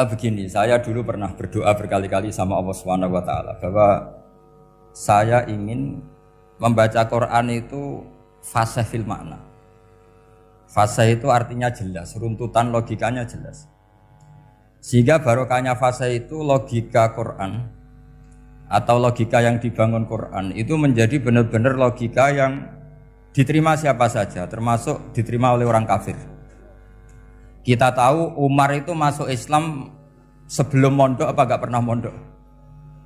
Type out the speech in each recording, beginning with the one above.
Begini, saya dulu pernah berdoa berkali-kali sama Allah Subhanahu wa taala bahwa saya ingin membaca Quran itu fasih fil makna. Fasih itu artinya jelas, runtutan logikanya jelas. Sehingga barokahnya fasih itu logika Quran atau logika yang dibangun Quran itu menjadi benar-benar logika yang diterima siapa saja, termasuk diterima oleh orang kafir. Kita tahu Umar itu masuk Islam sebelum mondok apa enggak pernah mondok?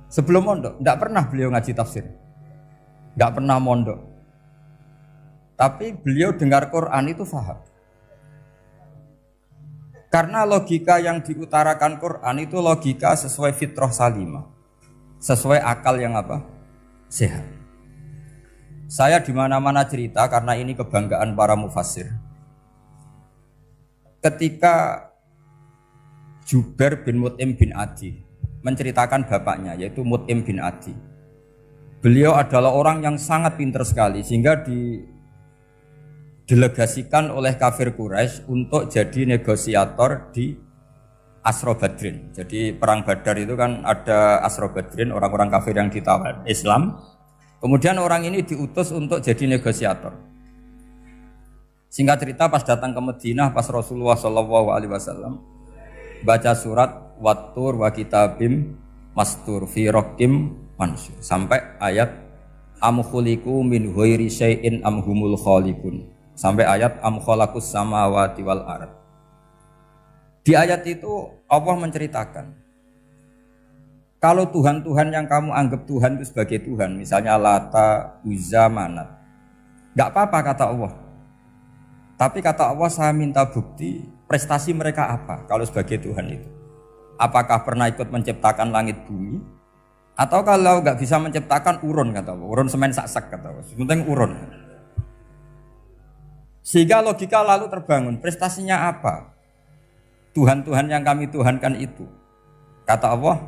Sebelum mondok, enggak pernah beliau ngaji tafsir. Enggak pernah mondok. Tapi beliau dengar Quran itu faham. Karena logika yang diutarakan Quran itu logika sesuai fitrah salimah. Sesuai akal yang apa? Sehat. Saya di mana-mana cerita karena ini kebanggaan para mufassir. Ketika Jubair bin Mut'im bin Adi menceritakan bapaknya yaitu Mut'im bin Adi. Beliau adalah orang yang sangat pintar sekali sehingga didelegasikan oleh kafir Quraisy untuk jadi negosiator di Asra Badrin. Jadi perang Badar itu kan ada Asra Badrin, orang-orang kafir yang ditawar Islam. Kemudian orang ini diutus untuk jadi negosiator. Singkat cerita pas datang ke Madinah pas Rasulullah SAW baca surat Wattur wa kitabim mastur fi raqim mansur sampai ayat am khuliqu min ghairi syai'in am humul khaliqun sampai ayat am khalaqus samawati wal ard. Di ayat itu Allah menceritakan kalau Tuhan-Tuhan yang kamu anggap Tuhan itu sebagai Tuhan, misalnya Lata, Uzza, Manat, enggak apa-apa kata Allah. Tapi kata Allah, saya minta bukti prestasi mereka apa kalau sebagai Tuhan itu. Apakah pernah ikut menciptakan langit bumi? Atau kalau nggak bisa menciptakan urun kata Allah, urun semen sak-sak kata Allah, penting urun. Sehingga logika lalu terbangun, prestasinya apa? Tuhan-Tuhan yang kami tuhankan itu. Kata Allah,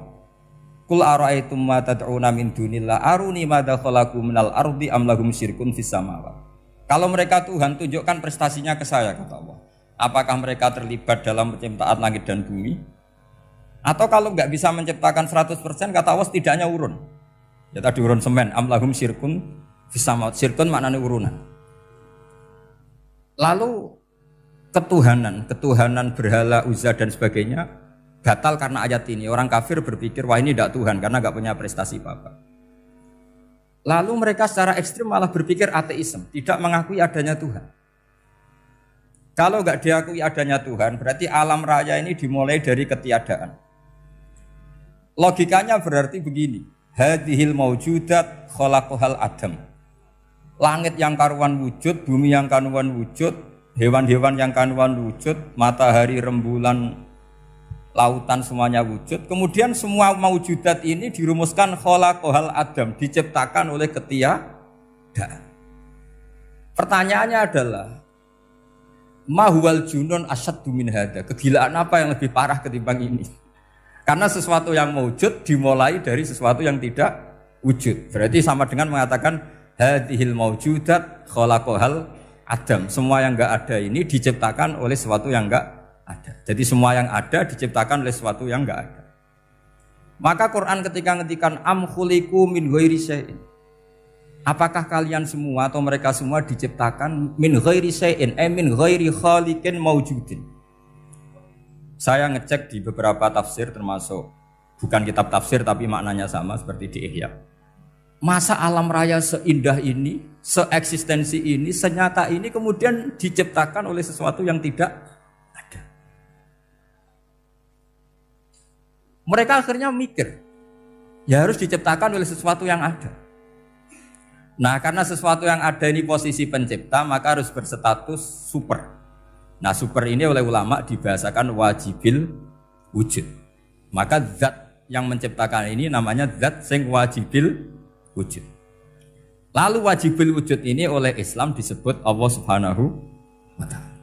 Qul ara'aytum ma tad'una min dunillah aruni madza khalaqu minal ardi am lahum syirkun fis samawati. Kalau mereka Tuhan, tunjukkan prestasinya ke saya, kata Allah. Apakah mereka terlibat dalam penciptaan langit dan bumi? Atau kalau nggak bisa menciptakan 100%, kata Allah setidaknya urun. Ya tadi urun semen, amlahum syirkun fisamawat. Syirkun maknanya urunan. Lalu ketuhanan berhala, Uzza dan sebagainya batal karena ayat ini. Orang kafir berpikir, wah ini tidak Tuhan karena nggak punya prestasi apa-apa. Lalu mereka secara ekstrim malah berpikir ateisme, tidak mengakui adanya Tuhan. Kalau nggak diakui adanya Tuhan, berarti alam raya ini dimulai dari ketiadaan. Logikanya berarti begini, hadhil maujudat khalaqahal adam. Langit yang karuan wujud, bumi yang karuan wujud, hewan-hewan yang karuan wujud, matahari, rembulan, lautan semuanya wujud. Kemudian semua maujudat ini dirumuskan khalaqahal adam, diciptakan oleh ketiadaan. Pertanyaannya adalah ma huwal junun asyaddu min hada. Kegilaan apa yang lebih parah ketimbang ini? Karena sesuatu yang wujud dimulai dari sesuatu yang tidak wujud. Berarti sama dengan mengatakan hadhil maujudat khalaqahal adam. Semua yang enggak ada ini diciptakan oleh sesuatu yang enggak ada. Jadi semua yang ada diciptakan oleh sesuatu yang enggak ada. Maka Quran ketika ngetikan am khuliqu min ghairi syai'in. Apakah kalian semua atau mereka semua diciptakan min ghairi syai'in, min ghairi khaliqin maujudin. Saya ngecek di beberapa tafsir termasuk bukan kitab tafsir tapi maknanya sama seperti di Ihya. Masa alam raya seindah ini, seeksistensi ini, senyata ini kemudian diciptakan oleh sesuatu yang tidak ada. Mereka akhirnya mikir, ya harus diciptakan oleh sesuatu yang ada. Nah, karena sesuatu yang ada ini posisi pencipta, maka harus berstatus super. Nah, super ini oleh ulama dibahasakan wajibil wujud. Maka zat yang menciptakan ini namanya zat sing wajibil wujud. Lalu wajibil wujud ini oleh Islam disebut Allah Subhanahu wa ta'ala.